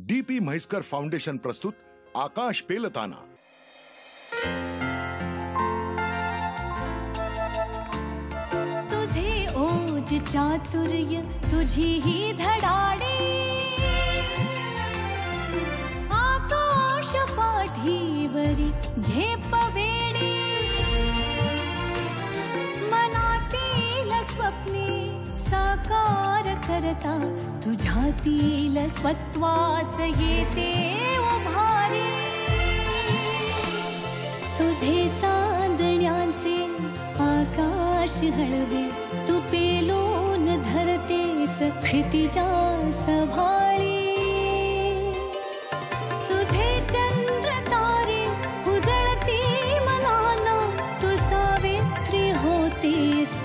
DP Mhaiskar foundation प्रस्तुत आकाश पेलताना। तुझे ओज चातुर्य तुझी ही धडाडी, आकाश पाठीवरी झेपवेडी, मनातील स्वप्ने साकार करता तुझ्यातील स्वत्वास येते उभारी। तुझे चांदण्याचे आकाश हळवे तू पेलून धरतेस क्षितिजा सभाळी। तुझे चंद्र तारे उजळती मनाना तू सावित्री होतेस।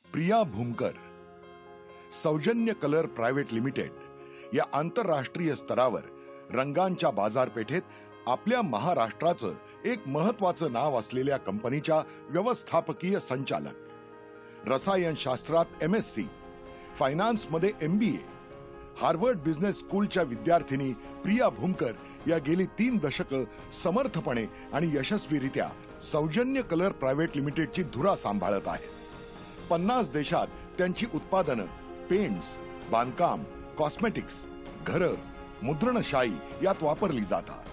प्रिया भूमकर सौजन्य कलर प्रायव्हेट लिमिटेड या आंतरराष्ट्रीय स्तरावर रंगांच्या बाजारपेठेत आपल्या महाराष्ट्राचं एक महत्त्वाचं नाव असलेल्या कंपनीच्या व्यवस्थापकीय संचालक, रसायनशास्त्रात MSc, फायनान्समध्ये MBA, हार्वर्ड बिझनेस स्कूलच्या विद्यार्थिनी प्रिया भूमकर या गेली 3 दशकं समर्थपणे आणि यशस्वीरित्या सौजन्य कलर प्रायव्हेट लिमिटेडची धुरा सांभाळत आहेत। 50 देशात त्यांची उत्पादनं पेंट्स, बांधकाम, कॉस्मेटिक्स, घरं, मुद्रणशाही यात वापरली जातात।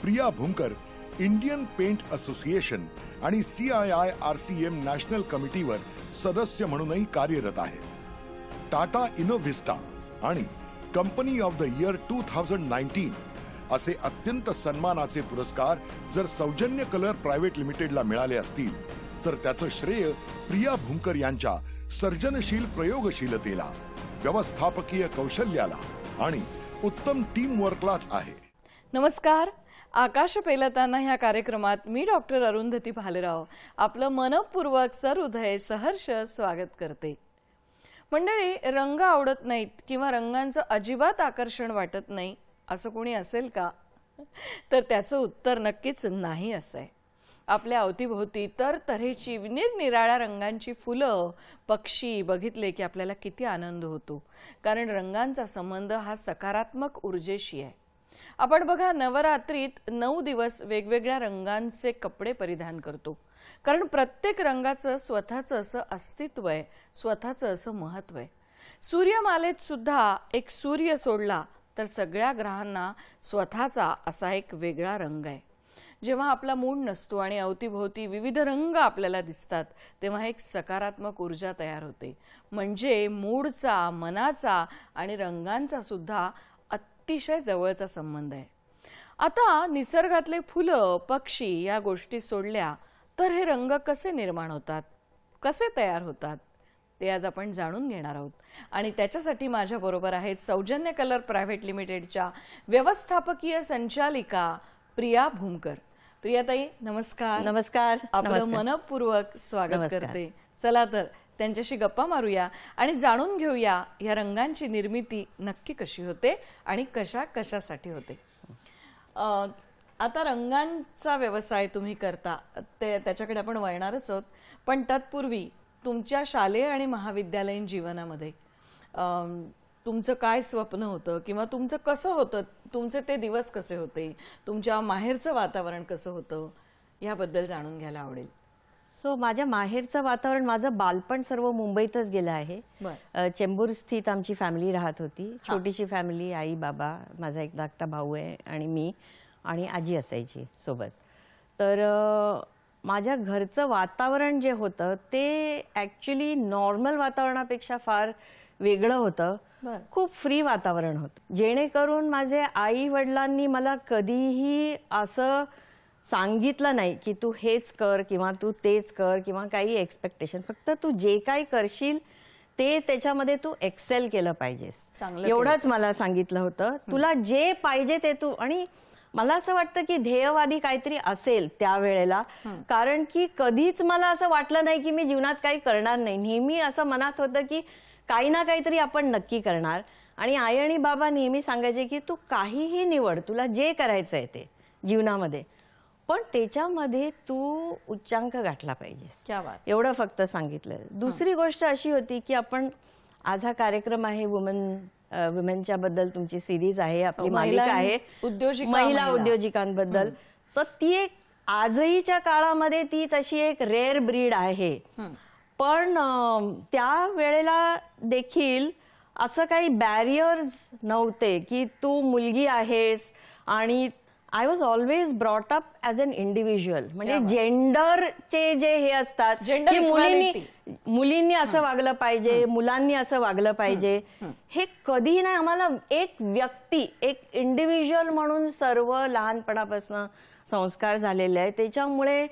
Priya Bhumkar Indian paint association आणि CII-RCM नॅशनल कमिटीवर सदस्य म्हणूनही कार्यरत आहेत। टाटा इनोव्हिस्टा आणि कंपनी ऑफ द इयर 2019 असे अत्यंत सन्मानाचे पुरस्कार जर सौजन्य कलर प्रायव्हेट लिमिटेडला मिळाले असतील तर त्याचं श्रेय प्रिया भूमकर यांच्या सर्जनशील प्रयोगशीलतेला, व्यवस्थापकीय कौशल्याला आणि उत्तम टीम वर्कलाच आहे। नमस्कार, आकाश पेलताना ह्या कार्यक्रमात मी डॉक्टर अरुंधती भालेराव आपलं मनपूर्वक सहृदय सहर्ष स्वागत करते। मंडळी, रंग आवडत नाहीत किंवा रंगांचं अजिबात आकर्षण वाटत नाही असं कोणी असेल का? तर त्याचं उत्तर नक्कीच नाही असं आहे। आपल्या अवतीभोवती तऱ्हेची निरनिराळ्या रंगांची फुलं, पक्षी बघितले की आपल्याला किती आनंद होतो, कारण रंगांचा संबंध हा सकारात्मक ऊर्जेशी आहे। आपण बघा, नवरात्रीत 9 दिवस वेगवेगळ्या रंगांचे कपडे परिधान करतो, कारण प्रत्येक रंगाचं स्वतःचं असं अस्तित्व आहे, स्वतःचं असं महत्त्व आहे। सूर्यमालेत सुद्धा एक सूर्य सोडला तर सगळ्या ग्रहांना स्वतःचा असा एक वेगळा रंग आहे। जेव्हा आपला मूड नसतो आणि अवतीभोवती विविध रंग आपल्याला दिसतात तेव्हा एक सकारात्मक ऊर्जा तयार होते, म्हणजे मूडचा, मनाचा आणि रंगांचा सुद्धा अतिशय जवळचा संबंध आहे। आता निसर्गातले फुलं, पक्षी या गोष्टी सोडल्या तर हे रंग कसे निर्माण होतात, कसे तयार होतात ते आज आपण जाणून घेणार आहोत। आणि त्याच्यासाठी माझ्या बरोबर आहेत सौजन्य कलर प्रायव्हेट लिमिटेडच्या व्यवस्थापकीय संचालिका प्रिया भूमकर। प्रियाताई, नमस्कार। नमस्कार। आपलं मनपूर्वक स्वागत करते। चला तर त्यांच्याशी गप्पा मारूया आणि जाणून घेऊया या रंगांची निर्मिती नक्की कशी होते आणि कशासाठी होते। आता रंगांचा व्यवसाय तुम्ही करता त्याच्याकडे आपण वळणारच आहोत, पण तत्पूर्वी तुमच्या शालेय आणि महाविद्यालयीन जीवनामध्ये तुमचं काय स्वप्न होतं किंवा तुमचं कसं होतं, तुमचे ते दिवस कसे होते, तुमच्या माहेरचं वातावरण कसं होतं याबद्दल जाणून घ्यायला आवडेल। माझ्या माहेरचं वातावरण, माझं बालपण सर्व मुंबईतच गेलं आहे। चेंबूर स्थित आमची फॅमिली राहत होती, छोटीशी फॅमिली, आई बाबा, माझा एक धाकटा भाऊ आहे आणि मी आणि आजी असायची सोबत। तर माझ्या घरचं वातावरण जे होतं ते ॲक्च्युली नॉर्मल वातावरणापेक्षा फार वेगळं होतं, खूप फ्री वातावरण होतं, जेणेकरून माझे आई वडिलांनी मला कधीही असं सांगितलं नाही की तू हेच कर किंवा तू तेच कर किंवा काही एक्सपेक्टेशन, फक्त तू जे काही करशील ते त्याच्यामध्ये तू एक्सेल केलं पाहिजेस एवढंच मला सांगितलं होतं। तुला जे पाहिजे ते तू, आणि मला असं वाटतं की ध्येयवादी काहीतरी असेल त्यावेळेला, कारण की कधीच मला असं वाटलं नाही की मी जीवनात काही करणार नाही. नेहमी असं मनात होतं की काही ना काहीतरी आपण नक्की करणार. आणि आई आणि बाबा नेहमी सांगायचे की तू काहीही निवड, तुला जे करायचंय ते जीवनामध्ये, पण त्याच्यामध्ये तू उच्चांक गाठला पाहिजेस. क्या बात. एवढं फक्त सांगितलं. दुसरी गोष्ट अशी होती की आपण आज हा कार्यक्रम आहे वुमेनच्या बद्दल, तुमची सिरीज आहे, आपली मालिका आहे महिला उद्योजिकांबद्दल, तर ती एक आजहीच्या काळामध्ये ती तशी एक रेअर ब्रीड आहे. पण त्या वेळेला देखील असं काही बॅरियर्स नव्हते की तू मुलगी आहेस. आणि I was always brought up as an individual. म्हणजे जेंडरचे जे हे असतात की मुलींनी असं वागलं पाहिजे, मुलांनी असं वागलं पाहिजे, हे कधी नाही. आम्हाला एक व्यक्ती, एक इंडिव्हिज्युअल म्हणून सर्व लहानपणापासून संस्कार झालेले आहेत. त्याच्यामुळे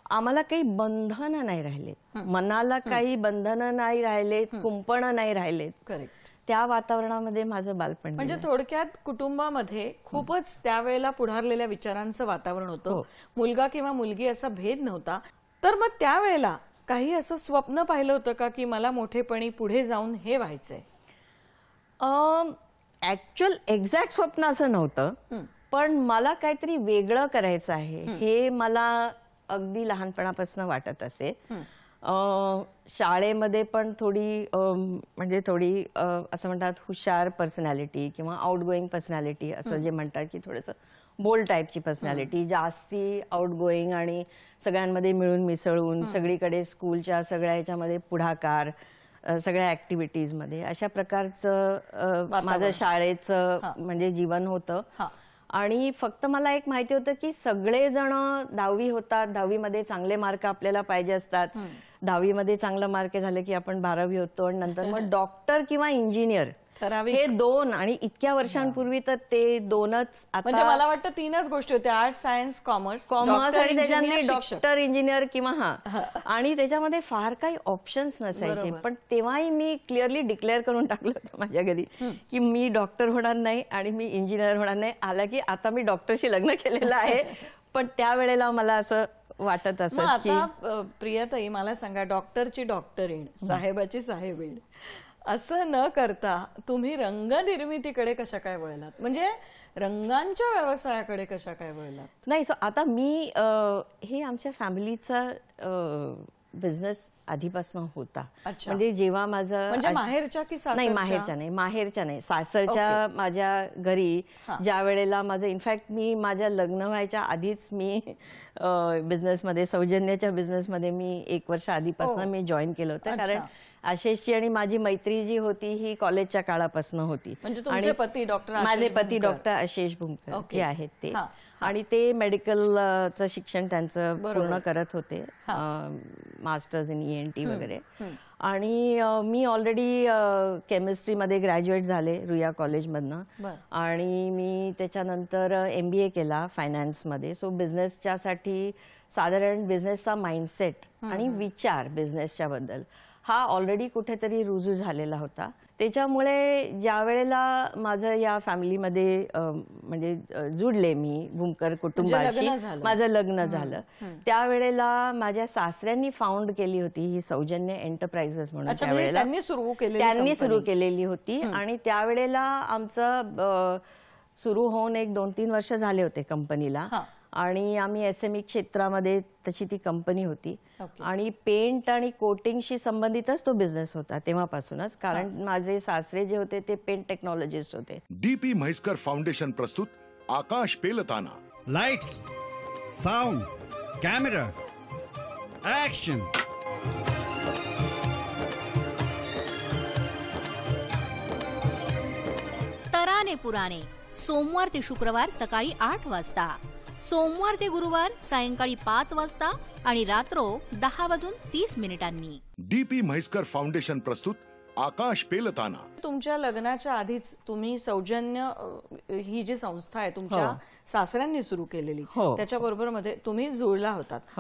आम्हाला काही बंधनं नाही राहिलेत, मनाला काही बंधनं नाही राहिलेत, कुंपणं नाही राहिलेत. करेक्ट. त्या वातावरणामध्ये माझं बालपण. म्हणजे थोडक्यात कुटुंबामध्ये खूपच त्यावेळेला पुढारलेल्या विचारांचं वातावरण होतं. मुलगा किंवा मुलगी असा भेद नव्हता. तर मग त्यावेळेला काही असं स्वप्न पाहिलं होतं का की मला मोठेपणी पुढे जाऊन हे व्हायचंय? ऍक्च्युअल एक्झॅक्ट स्वप्न असं नव्हतं, पण मला काहीतरी वेगळं करायचं आहे हे मला अगदी लहानपणापासून वाटत असे. शाळेमध्ये पण थोडी म्हणजे थोडी असं म्हणतात हुशार पर्सनॅलिटी किंवा आउटगोईंग पर्सनॅलिटी असं जे म्हणतात की थोडंसं बोल्ड टाईपची पर्सनॅलिटी, जास्ती आउटगोईंग आणि सगळ्यांमध्ये मिळून मिसळून सगळीकडे स्कूलच्या सगळ्या याच्यामध्ये पुढाकार, सगळ्या ऍक्टिव्हिटीजमध्ये, अशा प्रकारचं माझं शाळेचं म्हणजे जीवन होतं. आणि फक्त मला एक माहिती होतं की सगळेजण 10वी होतात, 10वीमध्ये चांगले मार्क आपल्याला पाहिजे असतात, 10वीमध्ये चांगलं मार्क झालं की आपण 12वी होतो आणि नंतर मग डॉक्टर किंवा इंजिनियर हे दोन. आणि इतक्या वर्षांपूर्वी तर ते दोनच. म्हणजे मला वाटतं 3च गोष्टी होत्या, आर्ट, सायन्स, कॉमर्स आणि त्याच्यामध्ये डॉक्टर, इंजिनियर किंवा आणि त्याच्यामध्ये फार काही ऑप्शन्स नसायचे. पण तेव्हाही मी क्लिअरली डिक्लेअर करून टाकलं होतं माझ्या घरी की मी डॉक्टर होणार नाही आणि मी इंजिनियर होणार नाही. आला की आता मी डॉक्टरशी लग्न केलेलं आहे, पण त्यावेळेला मला असं वाटत असत की. आता प्रियाताई मला सांगा, डॉक्टरची डॉक्टरीण, साहेबाची साहेबीण असं न करता तुम्ही रंगनिर्मितीकडे कशा काय वळलात? म्हणजे रंगांच्या व्यवसायाकडे कशा काय वळलात? नाही, आता मी हे आमच्या फॅमिलीचा बिझनेस आधीपासून होता. म्हणजे जेव्हा माझं म्हणजे माहेरच्या की नाही, माहेरच्या नाही, सासरच्या माझ्या घरी ज्या वेळेला माझं इनफॅक्ट मी माझ्या लग्न व्हायच्या आधीच मी बिझनेसमध्ये, सौजन्याच्या बिझनेसमध्ये मी 1 वर्ष आधीपासून मी जॉईन केलं होतं. कारण आशेषची आणि माझी मैत्री जी होती ही कॉलेजच्या काळापासून होती. म्हणजे तुमचे पती डॉक्टर? माझे पती डॉक्टर आशेष भुमकर जे आहेत ते, आणि ते मेडिकलचं शिक्षण त्यांचं पूर्ण करत होते, मास्टर्स इन ENT वगैरे. आणि मी ऑलरेडी केमिस्ट्रीमध्ये ग्रॅज्युएट झाले रुईया कॉलेजमधनं. आणि मी त्याच्यानंतर MBA केला फायनान्समध्ये. सो बिझनेसच्यासाठी साधारण बिझनेसचा माइंडसेट आणि विचार बिझनेसच्या बद्दल हा ऑलरेडी कुठेतरी रुजू झालेला होता. त्याच्यामुळे ज्या वेळेला माझं या फॅमिलीमध्ये म्हणजे जुडले मी भूमकर कुटुंबाशी, माझं लग्न झालं, त्यावेळेला माझ्या सासऱ्यांनी फाउंड केली होती ही सौजन्य एंटरप्राइजेस म्हणून. त्यावेळेला त्यांनी सुरू केलेली होती. आणि त्यावेळेला आमचं सुरू होऊन 1-2-3 वर्ष झाले होते कंपनीला. आणि आम्ही SME क्षेत्रामध्ये तशी ती कंपनी होती. आणि पेंट आणि कोटिंगशी संबंधितच तो बिझनेस होता तेव्हापासूनच, कारण माझे सासरे जे होते ते पेंट टेक्नॉलॉजिस्ट होते. DP म्हैसकर फाउंडेशन प्रस्तुत आकाश पेलताना. Lights, sound, camera, action. तराने पुराणे सोमवार ते शुक्रवार सकाळी 8 वाजता, सोमवार ते गुरुवार सायंकाळी 5 वाजता आणि रात्र 10:30 DP म्हैसकर फाउंडेशन प्रस्तुत आकाश पेलताना. तुमच्या लग्नाच्या आधीच तुम्ही सौजन्य ही जी संस्था आहे तुमच्या सासऱ्यांनी सुरू केलेली, त्याच्याबरोबर मध्ये तुम्ही जुळला होतात.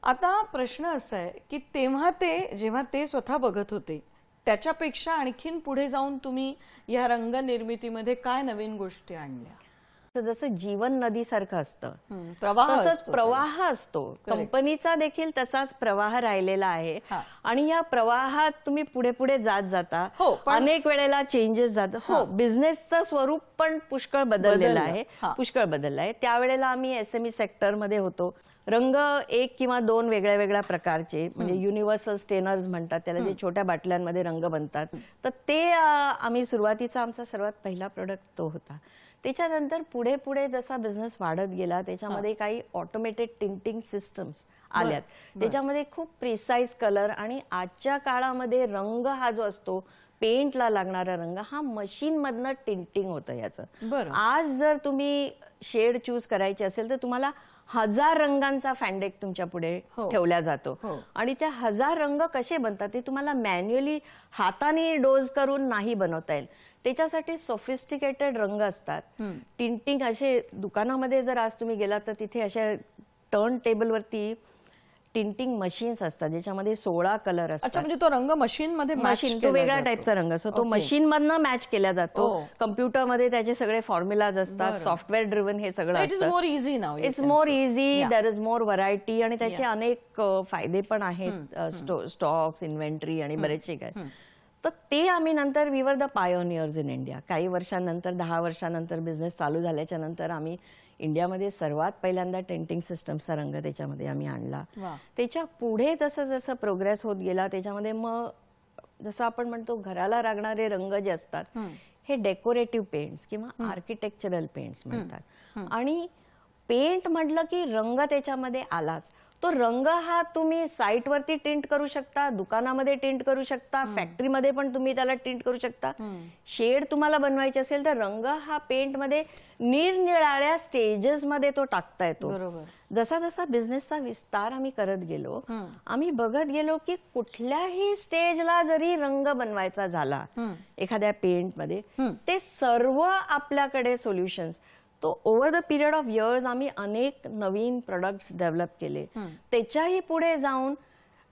आता प्रश्न असा आहे की तेव्हा जेव्हा ते स्वतः बघत होते त्याच्यापेक्षा आणखीन पुढे जाऊन तुम्ही या रंगनिर्मितीमध्ये काय नवीन गोष्टी आणल्या? जसं जीवन नदीसारखं असतं प्रवाह तसंच असतो प्रवाह असतो. कंपनीचा देखील तसाच प्रवाह राहिलेला आहे आणि या प्रवाहात तुम्ही पुढे पुढे जात जाता. अनेक वेळेला चेंजेस जात. हो, बिझनेसचं स्वरूप पण पुष्कळ बदललेलं आहे, पुष्कळ बदललं आहे. त्यावेळेला आम्ही SME सेक्टरमध्ये होतो. रंग एक किंवा दोन वेगळ्या वेगळ्या प्रकारचे, म्हणजे युनिव्हर्सल स्टेनर्स म्हणतात त्याला, जे छोट्या बाटल्यांमध्ये रंग बनतात, तर ते आम्ही सुरुवातीचा आमचा सर्वात पहिला प्रोडक्ट तो होता. त्याच्यानंतर पुढे पुढे जसा बिझनेस वाढत गेला त्याच्यामध्ये काही ऑटोमेटेड टिंटिंग सिस्टम्स आल्यात. त्याच्यामध्ये खूप प्रिसाइज कलर आणि आजच्या काळामध्ये रंग हा जो असतो पेंटला लागणारा रंग हा मशीन मधनं टिंटिंग होतं याचं. आज जर तुम्ही शेड चूज करायचे असेल तर तुम्हाला 1000 रंगांचा फॅन्डेक तुमच्या पुढे ठेवला जातो आणि ते 1000 रंग कसे बनतात ते तुम्हाला मॅन्युअली हाताने डोज करून नाही बनवता येईल. त्याच्यासाठी सोफिस्टिकेटेड रंग असतात. टिंटिंग असे दुकानामध्ये जर आज तुम्ही गेलात तर तिथे अशा टर्न टेबलवरती टिंटिंग मशीन्स असतात ज्याच्यामध्ये 16 कलर असतात. अच्छा, म्हणजे तो रंग मशीन मध्ये तो वेगळ्या टाईपचा रंग असतो. तो मशीन मधनं मॅच केला जातो. कम्प्युटरमध्ये त्याचे सगळे फॉर्म्युलाज असतात. सॉफ्टवेअर ड्रिव्हन हे सगळं असतं. It's more easy, there is more variety आणि त्याचे अनेक फायदे पण आहेत. स्टॉक्स, इन्व्हेंटरी आणि बरेचसे काय. तर ते आम्ही नंतर we were the pioneers in India. काही वर्षांनंतर 10 वर्षांनंतर बिझनेस चालू झाल्याच्या नंतर आम्ही इंडियामध्ये सर्वात पहिल्यांदा टेंटिंग सिस्टमचा रंग त्याच्यामध्ये आम्ही आणला. त्याच्या पुढे जसं जसं प्रोग्रेस होत गेला त्याच्यामध्ये मग जसं आपण म्हणतो घराला लागणारे रंग जे असतात हे डेकोरेटिव्ह पेंट्स किंवा आर्किटेक्चरल पेंट्स म्हणतात. आणि पेंट म्हटलं की रंग त्याच्यामध्ये आलाच. तो रंग हा तुम्ही साईटवरती टिंट करू शकता, दुकानामध्ये टिंट करू शकता, फॅक्टरीमध्ये पण तुम्ही त्याला टिंट करू शकता. शेड तुम्हाला बनवायचे असेल तर रंग हा पेंटमध्ये निरनिराळ्या स्टेजेस मध्ये तो टाकता येतो. जसा जसा बिझनेसचा विस्तार आम्ही करत गेलो आम्ही बघत गेलो की कुठल्याही स्टेजला जरी रंग बनवायचा झाला एखाद्या पेंटमध्ये ते सर्व आपल्याकडे सोल्युशन्स. तो over the period of years आम्ही अनेक नवीन प्रोडक्ट्स डेव्हलप केले. त्याच्याही पुढे जाऊन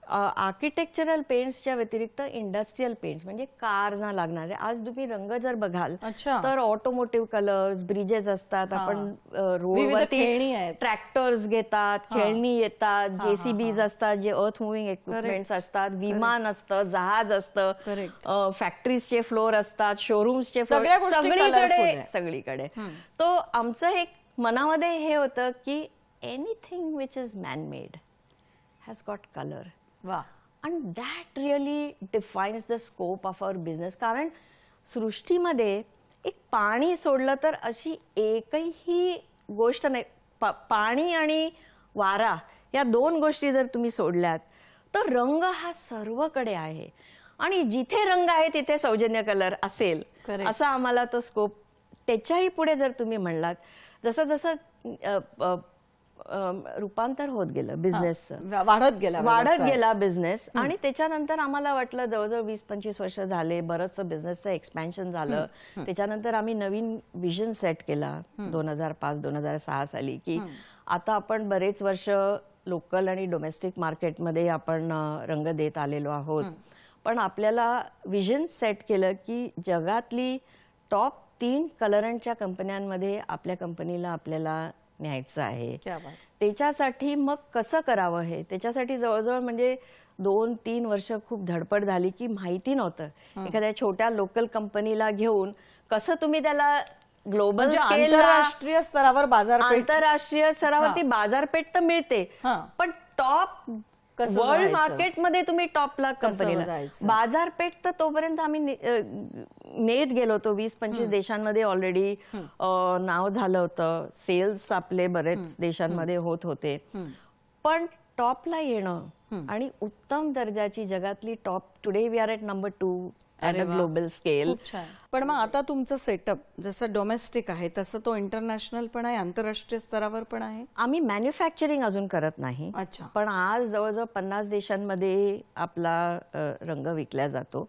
आर्किटेक्चरल पेंट्सच्या व्यतिरिक्त इंडस्ट्रियल पेंट्स म्हणजे कार्सना लागणारे. आज तुम्ही रंग जर बघाल तर ऑटोमोटिव्ह कलर्स, ब्रिजेस असतात, आपण रोडवरती ट्रॅक्टर्स घेतात, खेळणी येतात, JCBs असतात जे अर्थ मुव्हिंग इक्विपमेंट्स असतात, विमान असतं, जहाज असतं, फॅक्टरीजचे फ्लोर असतात, शोरूम्सचे फ्लोर, सगळीकडे. तो आमचं एक मनामध्ये हे होतं की anything which is man-made has got colour. And that really defines the scope of our business. कारण सृष्टीमध्ये एक पाणी सोडलं तर अशी एकही गोष्ट नाही. पाणी आणि वारा या दोन गोष्टी जर तुम्ही सोडल्यात तर रंग हा सर्वकडे आहे आणि जिथे रंग आहे तिथे सौजन्य कलर असेल असा आम्हाला तो स्कोप. त्याच्याही पुढे जर तुम्ही म्हणलात जसं जसं रूपांतर होत गेलं बिझनेसचं, वाढत गेला बिझनेस आणि त्याच्यानंतर आम्हाला वाटलं जवळजवळ 20-25 वर्ष झाले बरंचसं बिझनेसचं एक्सपॅन्शन झालं. त्याच्यानंतर आम्ही नवीन विजन सेट केला 2005-2006 साली की आता आपण बरेच वर्ष लोकल आणि डोमेस्टिक मार्केटमध्ये आपण रंग देत आलेलो आहोत. पण आपल्याला विजन सेट केलं की जगातली टॉप 3 कलरांच्या कंपन्यांमध्ये आपल्या कंपनीला आपल्याला न्यायचं आहे. त्याच्यासाठी मग कसं करावं हे त्याच्यासाठी जवळजवळ म्हणजे 2-3 वर्ष खूप धडपड झाली की माहिती नव्हतं एखाद्या छोट्या लोकल कंपनीला घेऊन कसं तुम्ही त्याला ग्लोबल आंतरराष्ट्रीय स्तरावर आंतरराष्ट्रीय स्तरावरती बाजारपेठ तर मिळते पण टॉप वर्ल्ड मार्केटमध्ये तुम्ही टॉपला कंपनीला बाजारपेठ तर तोपर्यंत आम्ही नेत गेलो होतो. 20-25 देशांमध्ये ऑलरेडी नाव झालं होतं. सेल्स आपले बरेच देशांमध्ये होत होते. पण टॉपला येणं आणि उत्तम दर्जाची जगातली top today we are at number 2 at a global scale. पण मग आता तुमचं सेटअप जसं डोमेस्टिक आहे तसं तो इंटरनॅशनल पण आहे, आंतरराष्ट्रीय स्तरावर पण आहे. आम्ही मॅन्युफॅक्चरिंग अजून करत नाही. पण आज जवळजवळ 50 देशांमध्ये आपला रंग विकला जातो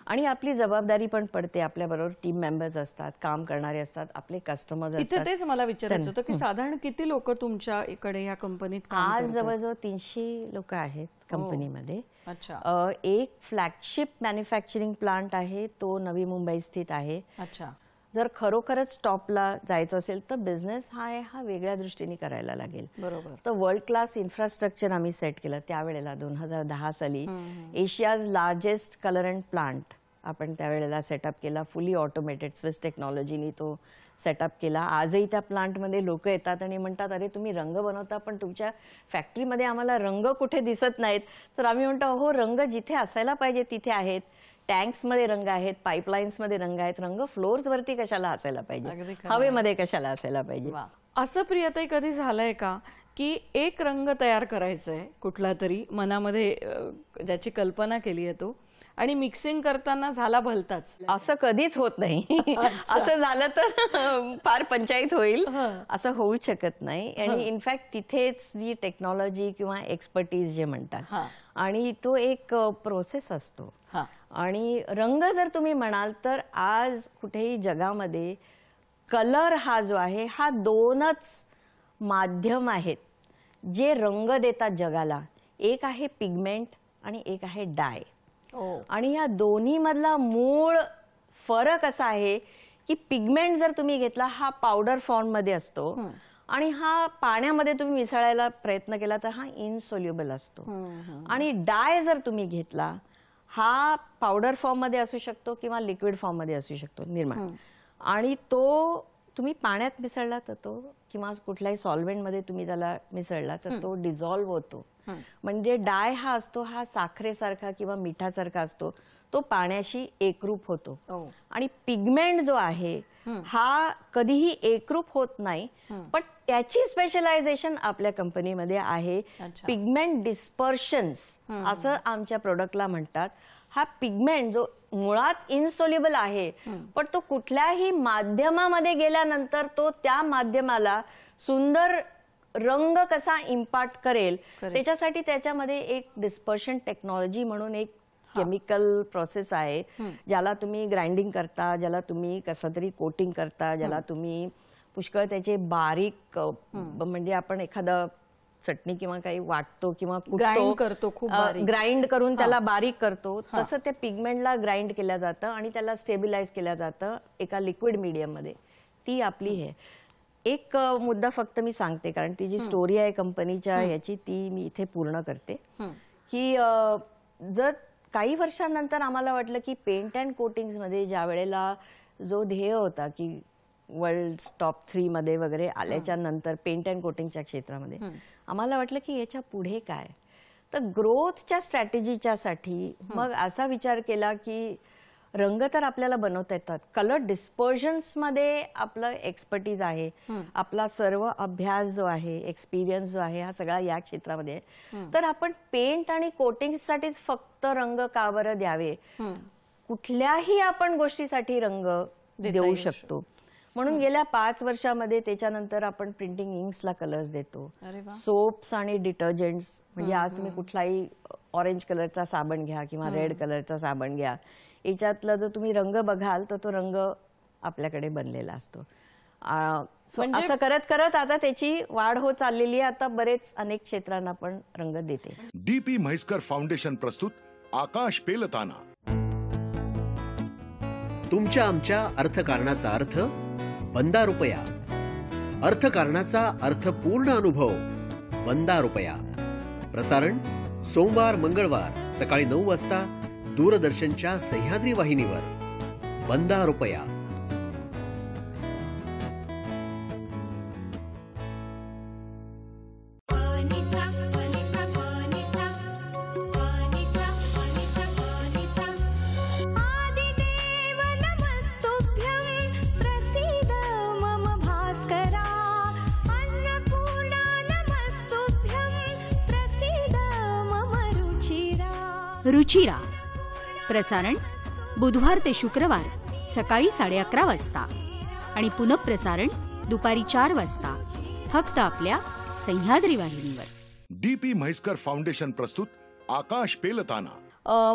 आणि आपली जबाबदारी पण पडते. आपल्याबरोबर टीम मेंबर्स असतात, काम करणारे असतात, आपले कस्टमर्स असतात. तेच मला विचारायचं होतं की साधारण किती लोक तुमच्या इकडे या कंपनीत आज जवळजवळ 300 लोक आहेत कंपनीमध्ये. एक फ्लॅगशिप मॅन्युफॅक्चरिंग प्लांट आहे तो नवी मुंबई स्थित आहे. जर खरोखरच टॉपला जायचं असेल तर बिझनेस हा वेगळ्या दृष्टीने करायला लागेल. बरोबर. तर वर्ल्ड क्लास इन्फ्रास्ट्रक्चर आम्ही सेट केलं त्यावेळेला 2010 साली. Asia's largest colour and plant आपण त्यावेळेला सेटअप केला. फुली ऑटोमेटेड स्विस टेक्नॉलॉजीनी तो सेटअप केला. आजही त्या प्लांटमध्ये लोक येतात आणि म्हणतात अरे तुम्ही रंग बनवता पण तुमच्या फॅक्टरीमध्ये आम्हाला रंग कुठे दिसत नाहीत. तर आम्ही म्हणतो हो रंग जिथे असायला पाहिजे तिथे आहेत. टँक्समध्ये रंग आहेत, पाईपलाईन्समध्ये रंग आहेत. रंग फ्लोअर्सवरती कशाला असायला पाहिजे, हवेमध्ये कशाला असायला पाहिजे. असं प्रियताई कधी झालंय का की एक रंग तयार करायचा आहे कुठला तरी मनामध्ये ज्याची कल्पना केली आहे तो आणि मिक्सिंग करताना झाला भलताच? असं कधीच होत नाही. असं झालं तर फार पंचायत होईल. असं होऊ शकत नाही. आणि इनफॅक्ट तिथेच जी टेक्नॉलॉजी किंवा एक्सपर्टीज जे म्हणतात आणि तो एक प्रोसेस असतो. आणि रंग जर तुम्ही म्हणाल तर आज कुठेही जगामध्ये कलर हा जो आहे हा दोनच माध्यम आहेत जे रंग देतात जगाला. एक आहे पिगमेंट आणि एक आहे डाय. आणि या दोन्ही मधला मूळ फरक असा आहे की पिगमेंट जर तुम्ही घेतला हा पावडर फॉर्म मध्ये असतो आणि हा पाण्यामध्ये तुम्ही मिसळायला प्रयत्न केला तर हा इनसोल्युबल असतो. आणि डाय जर तुम्ही घेतला हा पावडर फॉर्म मध्ये असू शकतो किंवा लिक्विड फॉर्म मध्ये असू शकतो निर्माण. आणि तो तुम्ही पाण्यात मिसळला तर तो किंवा कुठल्याही सॉल्व्हेंट मध्ये तुम्ही त्याला मिसळला तर तो डिझॉल्व्ह होतो. म्हणजे डाय हा असतो हा साखरेसारखा किंवा मिठासारखा असतो. तो पाण्याशी एकरूप होतो. आणि पिगमेंट जो आहे हा कधीही एकरूप होत नाही. पण त्याची स्पेशलायझेशन आपल्या कंपनीमध्ये आहे. पिगमेंट डिस्पर्शन्स असं आमच्या प्रोडक्टला म्हणतात. हा पिगमेंट जो मुळात इनसोल्युबल आहे पण तो कुठल्याही माध्यमामध्ये गेल्यानंतर तो त्या माध्यमाला सुंदर रंग कसा इम्पार्ट करेल त्याच्यासाठी त्याच्यामध्ये एक डिस्पर्शन टेक्नॉलॉजी म्हणून एक केमिकल प्रोसेस आहे. ज्याला तुम्ही ग्राइंडिंग करता, ज्याला तुम्ही कसं तरी कोटिंग करता, ज्याला तुम्ही पुष्कळ त्याचे बारीक म्हणजे आपण एखादा चटणी किंवा काही वाटतो किंवा ग्राइंड करून त्याला बारीक करतो तसं त्या पिगमेंटला ग्राइंड केलं जातं आणि त्याला स्टेबिलाइज केलं जातं एका लिक्विड मीडियम मध्ये. ती आपली हे एक मुद्दा फक्त मी सांगते कारण ती जी स्टोरी आहे कंपनीच्या याची ती मी इथे पूर्ण करते की जर काही वर्षांनंतर आम्हाला वाटलं की पेंट अँड कोटिंग्स मध्ये ज्या वेळेला जो ध्येय होता की वर्ल्ड टॉप 3 मध्ये वगैरे आल्याच्या नंतर पेंट अँड कोटिंगच्या क्षेत्रामध्ये आम्हाला वाटलं की याच्या पुढे काय. तर ग्रोथच्या स्ट्रॅटेजीच्या साठी मग असा विचार केला की रंग तर आपल्याला बनवता येतात. कलर डिस्पर्जन्स मध्ये आपलं एक्सपर्टीज आहे. आपला सर्व अभ्यास जो आहे एक्सपिरियन्स जो आहे हा सगळा या क्षेत्रामध्ये. तर आपण पेंट आणि कोटिंग साठीच फक्त रंग का बरं द्यावे. कुठल्याही आपण गोष्टीसाठी रंग देऊ शकतो. म्हणून गेल्या 5 वर्षामध्ये त्याच्यानंतर आपण प्रिंटिंग इंक्सला कलर्स देतो. सोप्स आणि डिटर्जंट्स म्हणजे आज तुम्ही कुठलाही ऑरेंज कलरचा साबण घ्या किंवा रेड कलरचा साबण घ्या याच्यातला जर तुम्ही रंग बघाल तर तो रंग आपल्याकडे बनलेला असतो. असं करत करत आता त्याची वाढ होत चाललेली आहे. आता बरेच अनेक क्षेत्रांना पण रंग देते. डीपी म्हैसकर फाउंडेशन प्रस्तुत आकाश पेलताना. तुमच्या आमच्या अर्थकारणाचा अर्थ वंदा रुपया. अर्थकारणाचा अर्थपूर्ण अनुभव वंदा रुपया. प्रसारण सोमवार मंगळवार सकाळी 9 वाजता दूरदर्शनच्या सह्याद्री वाहिनीवर. वंदा रुपया. रुचिरा. प्रसारण बुधवार ते शुक्रवार सकाळी 11:30 वाजता आणि पुनःप्रसारण दुपारी 4 वाजता फक्त आपल्या सह्याद्री वाहिनीवर. डीपी म्हैसकर फाउंडेशन प्रस्तुत आकाश पेलताना.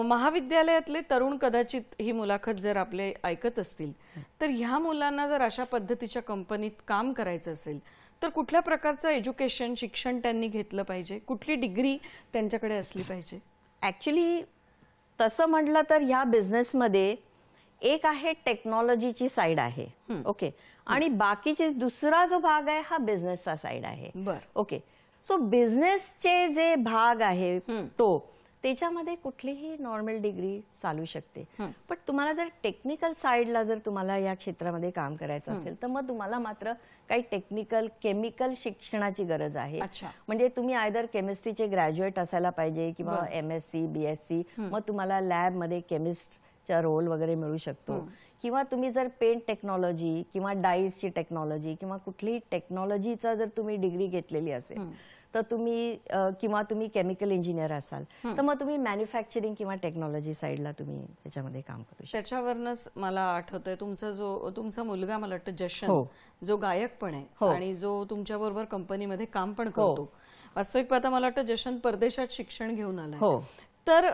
महाविद्यालयातले तरुण कदाचित ही मुलाखत जर आपले ऐकत असतील तर ह्या मुलांना जर अशा पद्धतीच्या कंपनीत काम करायचं असेल तर कुठल्या प्रकारचं एज्युकेशन शिक्षण त्यांनी घेतलं पाहिजे, कुठली डिग्री त्यांच्याकडे असली पाहिजे? ऍक्च्युली तसं म्हटलं तर ह्या बिझनेसमध्ये एक आहे टेक्नॉलॉजीची साईड आहे, ओके, आणि बाकीचे दुसरा जो भाग आहे हा बिझनेसचा साईड आहे. ओके, सो बिझनेसचे जे भाग आहे तो त्याच्यामध्ये कुठलीही नॉर्मल डिग्री चालू शकते. पण तुम्हाला जर टेक्निकल साईडला जर तुम्हाला या क्षेत्रामध्ये काम करायचं असेल तर मग तुम्हाला मात्र काही टेक्निकल केमिकल शिक्षणाची गरज आहे. म्हणजे तुम्ही आयदर केमिस्ट्रीचे ग्रॅज्युएट असायला पाहिजे किंवा MSc BSc, मग तुम्हाला लॅबमध्ये केमिस्टचा रोल वगैरे मिळू शकतो. किंवा तुम्ही जर पेंट टेक्नॉलॉजी किंवा डाईजची टेक्नॉलॉजी किंवा कुठलीही टेक्नॉलॉजीचा जर तुम्ही डिग्री घेतलेली असेल तर तुम्ही किंवा तुम्ही केमिकल इंजिनियर असाल तर मग तुम्ही मॅन्युफॅक्चरिंग किंवा टेक्नॉलॉजी साईडला तुम्ही त्याच्यामध्ये काम करू शकता. त्याच्यावरनच मला आठवतंय तुमचा मुलगा मला वाटतं जशन, जो गायक पण आहे आणि जो तुमच्या बरोबर कंपनीमध्ये काम पण करतो. वास्तविक पाहता मला वाटतं जशन परदेशात शिक्षण घेऊन आलाय. तर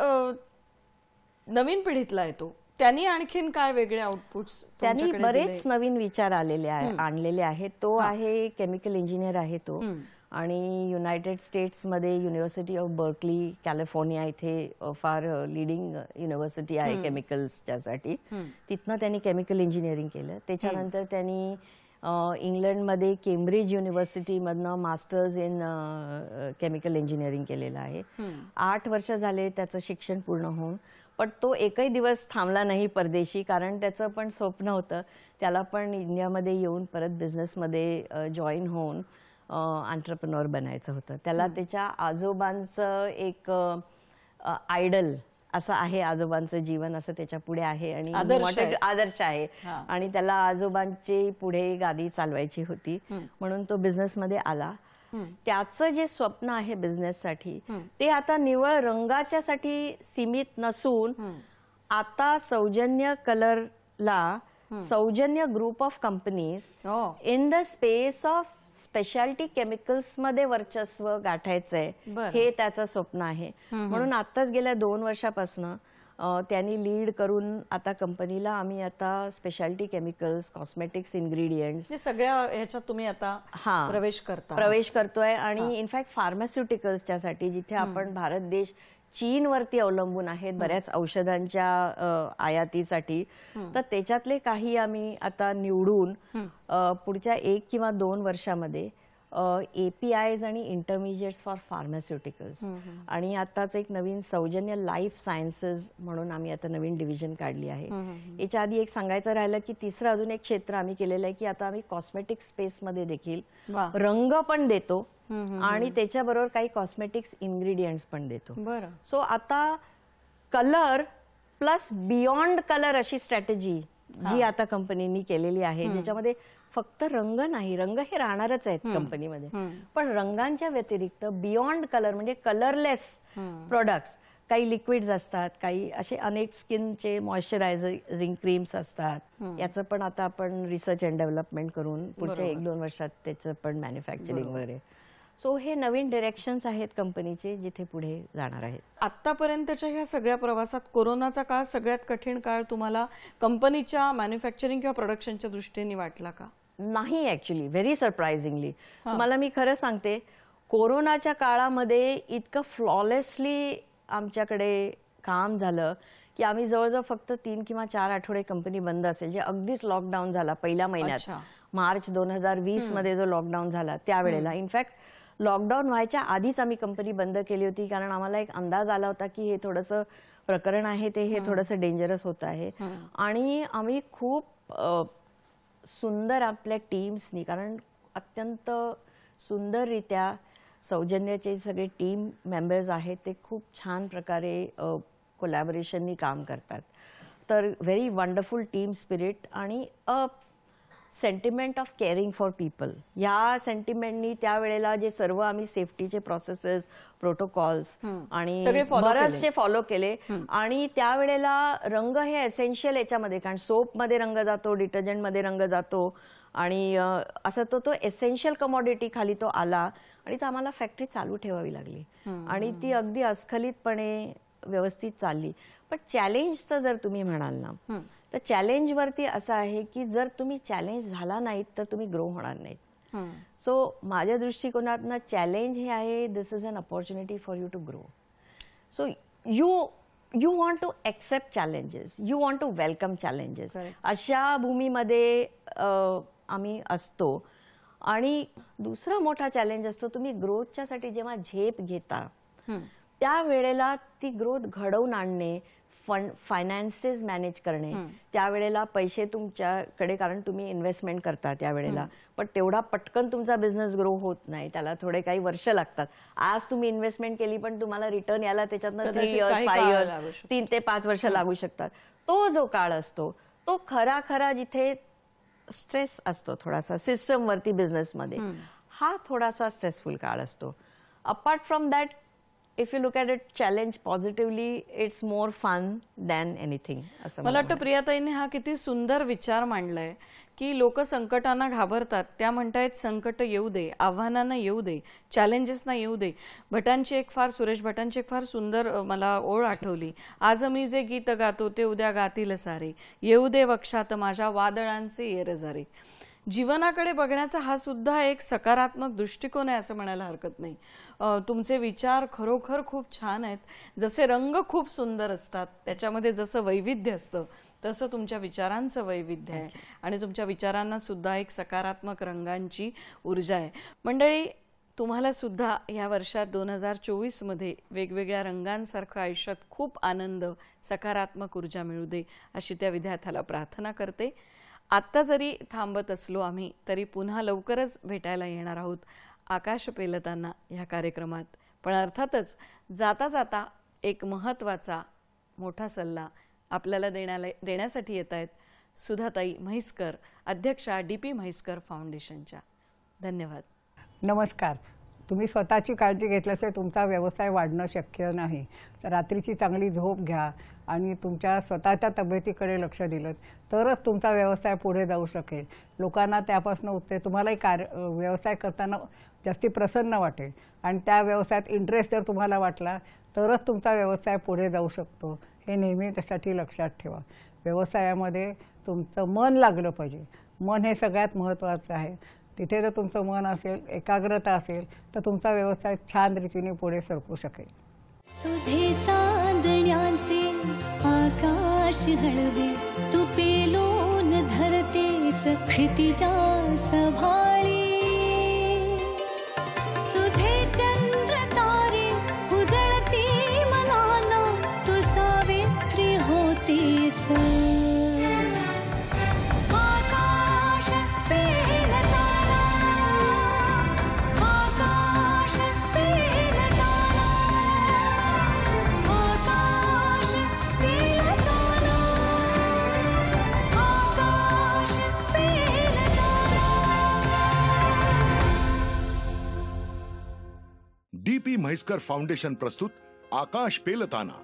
नवीन पिढीतला आहे तो, त्यांनी आणखीन काय वेगळे आउटपुट्स? त्यांनी बरेच नवीन विचार आणलेले आहेत. तो आहे केमिकल इंजिनियर आहे तो, आणि युनायटेड स्टेट्समध्ये युनिव्हर्सिटी ऑफ बर्कली कॅलिफोर्निया इथे फार लीडिंग युनिव्हर्सिटी आहे केमिकल्सच्यासाठी. तिथनं त्यांनी केमिकल इंजिनिअरिंग केलं. त्याच्यानंतर त्यांनी इंग्लंडमध्ये केम्ब्रिज युनिव्हर्सिटीमधनं मास्टर्स इन केमिकल इंजिनिअरिंग केलेलं आहे. 8 वर्ष झाले त्याचं शिक्षण पूर्ण होऊन. पण तो एकही दिवस थांबला नाही परदेशी, कारण त्याचं पण स्वप्न होतं त्याला पण इंडियामध्ये येऊन परत बिझनेसमध्ये जॉईन होऊन एंटरप्रेन्योर बनायचं होतं. त्याला त्याच्या आजोबांचं एक आयडल असं आहे, आजोबांचं जीवन असं त्याच्या पुढे आहे आणि आदर्श आहे, आणि त्याला आजोबांची पुढे गादी चालवायची होती म्हणून तो बिझनेसमध्ये आला. त्याचं जे स्वप्न आहे बिझनेससाठी ते आता निवळ रंगाच्यासाठी सीमित नसून आता सौजन्य कलरला सौजन्य group of companies in the space of speciality chemicals मध्ये वर्चस्व गाठायचंय हे त्याचं स्वप्न आहे. म्हणून आताच गेल्या 2 वर्षापासून त्यांनी लीड करून आता कंपनीला आम्ही आता स्पेशालिटी केमिकल्स, कॉस्मेटिक्स, इन्ग्रेडियंट्स सगळ्या ह्याच्यात तुम्ही आता प्रवेश करतोय. आणि इनफॅक्ट फार्मास्युटिकल्सच्या साठी जिथे आपण भारत देश चीनवरती अवलंबून आहेत बऱ्याच औषधांच्या आयातीसाठी, तर त्याच्यातले काही आम्ही आता निवडून पुढच्या 1 किंवा 2 वर्षामध्ये APIs आणि इंटरमिजिएट्स फॉर फार्मास्युटिकल्स, आणि आताच एक नवीन सौजन्य लाईफ सायन्सेस म्हणून आम्ही आता नवीन डिव्हिजन काढली आहे. याच्या आधी एक सांगायचं राहिलं की तिसरं अजून एक क्षेत्र आम्ही केलेलं आहे की आता आम्ही कॉस्मेटिक स्पेसमध्ये देखील रंग पण देतो आणि त्याच्याबरोबर काही कॉस्मेटिक्स इन्ग्रेडियंट्स पण देतो. सो आता कलर प्लस बियॉन्ड कलर अशी स्ट्रॅटेजी जी आता कंपनीनी केलेली आहे, ज्याच्यामध्ये फक्त रंग नाही, रंग हे राहणारच आहेत कंपनीमध्ये, पण रंगांच्या व्यतिरिक्त बियॉन्ड कलर म्हणजे कलरलेस प्रोडक्ट्स, काही लिक्विड्स असतात, काही असे अनेक स्किनचे मॉइश्चरायझिंग क्रीम्स असतात. याचं पण आता आपण रिसर्च अँड डेव्हलपमेंट करून पुढच्या 1-2 वर्षात त्याचं पण मॅन्युफॅक्चरिंग वगैरे. सो हे नवीन डिरेक्शन्स आहेत कंपनीचे जिथे पुढे जाणार आहेत. आतापर्यंतच्या ह्या सगळ्या प्रवासात कोरोनाचा काळ सगळ्यात कठीण काळ तुम्हाला कंपनीच्या मॅन्युफॅक्चरिंग किंवा प्रोडक्शनच्या दृष्टीने वाटला का? नाही, ऍक्च्युली व्हेरी सरप्राइझिंगली. मला मी खरं सांगते, कोरोनाच्या काळामध्ये इतकं फ्लॉलेसली आमच्याकडे काम झालं की आम्ही जवळजवळ फक्त 3 किंवा 4 आठवडे कंपनी बंद असेल, जे अगदीच लॉकडाऊन झाला पहिल्या महिन्यात, मार्च 2020 मध्ये जो लॉकडाऊन झाला त्यावेळेला. इनफॅक्ट लॉकडाऊन व्हायच्या आधीच आम्ही कंपनी बंद केली होती, कारण आम्हाला एक अंदाज आला होता की हे थोडंसं प्रकरण आहे ते हे थोडंसं डेंजरस होत आहे. आणि आम्ही खूप सुंदर आपल्या टीम्सनी, कारण अत्यंत सुंदररित्या सौजन्याचे सगळे टीम मेंबर्स आहेत ते खूप छान प्रकारे कोलॅबोरेशननी काम करतात. तर व्हेरी वंडरफुल टीम स्पिरिट आणि अ sentiment of caring for people, या सेंटिमेंटनी त्यावेळेला जे सर्व आम्ही सेफ्टीचे प्रोसेसेस, प्रोटोकॉल्स आणि बरेचसे फॉलो केले. आणि त्यावेळेला रंग हे एसेन्शियल याच्यामध्ये, कारण सोपमध्ये रंग जातो, डिटर्जंटमध्ये रंग जातो, आणि असं तो एसेन्शियल कमॉडिटी खाली तो आला आणि तर आम्हाला फॅक्टरी चालू ठेवावी लागली आणि ती अगदी अस्खलितपणे व्यवस्थित चालली. पण चॅलेंजचं जर तुम्ही म्हणाल ना, तर चॅलेंजवरती असं आहे की जर तुम्ही चॅलेंज झाला नाहीत तर तुम्ही ग्रो होणार नाहीत. सो माझ्या दृष्टिकोनातनं चॅलेंज हे आहे, this is an opportunity for you to grow. So you want to accept challenges, you want to welcome challenges. Correct. अशा भूमीमध्ये आम्ही असतो. आणि दुसरा मोठा चॅलेंज असतो, तुम्ही ग्रोथच्यासाठी जेव्हा झेप घेता त्या वेळेला ती ग्रोथ घडवून आणणे, फायनान्सेस मॅनेज करणे, त्यावेळेला पैसे तुमच्याकडे, कारण तुम्ही इन्व्हेस्टमेंट करता त्यावेळेला, पण तेवढा पटकन तुमचा बिझनेस ग्रो होत नाही, त्याला थोडे काही वर्ष लागतात. आज तुम्ही इन्व्हेस्टमेंट केली पण तुम्हाला रिटर्न यायला त्याच्यातनं 3 इयर्स 5 इयर्स 3 ते 5 वर्ष लागू शकतात. तो जो काळ असतो तो खरा जिथे स्ट्रेस असतो थोडासा सिस्टमवरती बिझनेसमध्ये, हा थोडासा स्ट्रेसफुल काळ असतो. Apart from that, if you look at it challenge positively, it's more fun than anything. असं मला वाटतं प्रियाताईंनी हा किती सुंदर विचार मांडलाय की लोक संकटांना घाबरतात, त्या म्हणतायत संकट येऊ दे, आव्हानांना येऊ दे, चॅलेंजेसना येऊ दे. सुरेश भटांची एक फार सुंदर मला ओळ आठवली. आज मी जे गीत गातो ते उद्या गातील सारे, येऊ दे वक्षात माझ्या वादळांचे येरजारे. जीवनाकडे बघण्याचा हा सुद्धा एक सकारात्मक दृष्टिकोन आहे असं म्हणायला हरकत नाही. तुमचे विचार खरोखर खूप छान आहेत. जसे रंग खूप सुंदर असतात, त्याच्यामध्ये जसं वैविध्य असतं तसं तुमच्या विचारांचं वैविध्य आहे आणि तुमच्या विचारांना सुद्धा एक सकारात्मक रंगांची ऊर्जा आहे. मंडळी, तुम्हाला सुद्धा या वर्षात 2024 मध्ये वेगवेगळ्या रंगांसारखं आयुष्यात खूप आनंद, सकारात्मक ऊर्जा मिळू दे अशी त्या विद्यार्थ्याला प्रार्थना करते. आत्ता जरी थांबत असलो आम्ही तरी पुन्हा लवकरच भेटायला येणार आहोत आकाश पेलताना ह्या कार्यक्रमात. पण अर्थातच जाता जाता एक महत्त्वाचा मोठा सल्ला आपल्याला देण्यासाठी येत आहेत सुधाताई म्हैसकर, अध्यक्षा DP म्हैसकर फाउंडेशनच्या. धन्यवाद. नमस्कार. तुम्ही स्वतःची काळजी घेतल्याशिवाय तुमचा व्यवसाय वाढणं शक्य नाही. तर रात्रीची चांगली झोप घ्या आणि तुमच्या स्वतःच्या तब्येतीकडे लक्ष दिलं तरच तुमचा व्यवसाय पुढे जाऊ शकेल. लोकांना त्यापासून उत्ते तुम्हालाही व्यवसाय करताना जास्ती प्रसन्न वाटेल आणि त्या व्यवसायात इंटरेस्ट जर तुम्हाला वाटला तरच तुमचा व्यवसाय पुढे जाऊ शकतो. हे नेहमी त्यासाठी लक्षात ठेवा. व्यवसायामध्ये तुमचं मन लागलं पाहिजे. मन हे सगळ्यात महत्त्वाचं आहे. तिथे जर तुमचं मन असेल, एकाग्रता असेल तर तुमचा व्यवसाय छान रीतीने पुढे सरकू शकेल. तुझे चांदण्याचे आकाश हळवे, तू पेलून धरतेस क्षितिजा सभाळी. तुझे चंद्र तारे उजळती मनाना, तू सावित्री होतीस. आकाश पेलताना, आकाश पेलताना, आकाश पेलताना, आकाश पेलताना. DP म्हैसकर फाउंडेशन प्रस्तुत आकाश पेलताना.